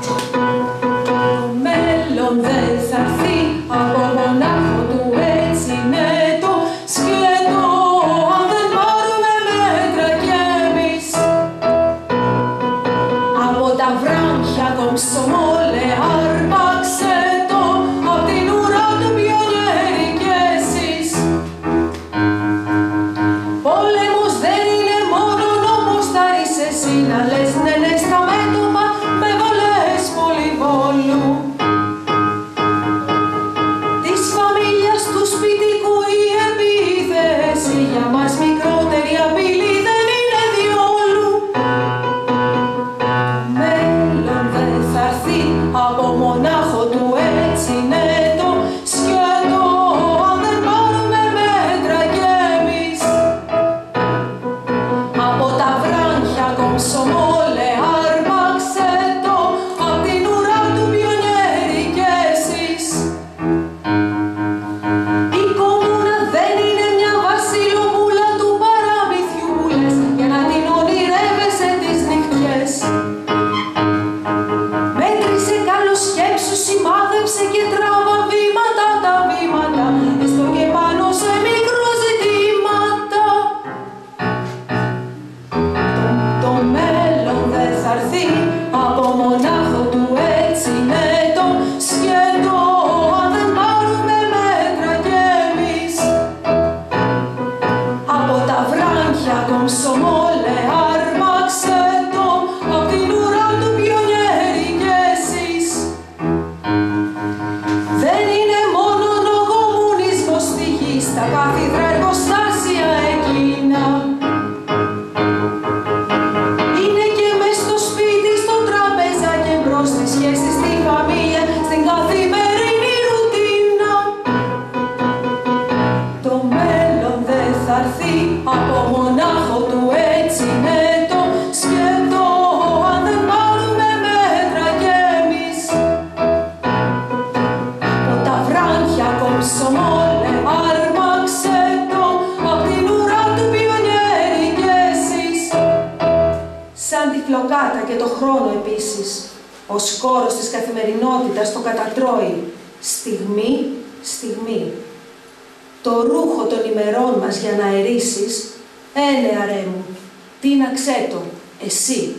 Το μέλλον δεν θα έρθει από μονάχο του, έτσι είναι το σκέτο, αν δεν πάρουμε μέτρα κι εμείς. Από τα βράχια κομψομόλε άρπαξε το, απ' την ουρά του πιονιέρι κι εσείς. Πόλεμος δεν είναι μόνο όπως θα είσαι εσύ να λες ναι ναι στα μέτωπα με βολές πολυβόλου. Της φαμίλιας του σπιτικού η επίθεση για μας μικρότερη απειλή δεν είναι διόλου. Το μέλλον δεν θα έρθει από μονάχο του, έτσι είναι το σκέτο, αν δεν πάρουμε μέτρα κι εμείς. Από τα βράχια κομψομόλε άρπαξε το, απ' την ουρά του πιονιέρι κι εσείς. Η κομμούνα δεν είναι μια βασιλοπούλα του παραμυθιού που λες για να την ονειρεύεσαι τις νυχτιές. Μέτρησε καλώς, σκέψου, σημάδεψε και τράβα βήματα τα βήματα, έστω και πάνω σε μικρόζητήματα. Το μέλλον δεν θα έρθει από μονάχο του, έτσι είναι το σκέτο, αν δεν πάρουμε μέτρα κι εμείς. Από τα βράχια κομψομόλε άρπαξε το, απ' την ουρά του πιονιέρι κι εσείς. Δεν είναι μόνο ο κομμουνισμός στη γη, στα κάθιδρα εργοστάσια εκείνα. Είναι και μες στο σπίτι, στο τραπέζα και μπρος στις σχέσεις, στη φαμίλια, στην καθημερινή ρουτίνα. Το μέλλον δεν θα έρθει από μονάχο του, έτσι είναι το σκέτο, αν δεν πάρουμε μέτρα κι εμείς. Από τα βράχια κομψομόλε άρπαξε το, απ' την ουρά του πιονιέρι κι εσείς. Σαν τη φλοκάτα και το χρόνο επίσης, ο σκόρος της καθημερινότητας το κατατρώει στιγμή, στιγμή. Το ρούχο των ημερών μας για να αερίσεις, νεαρέ μου, τίναξέ το, εσύ.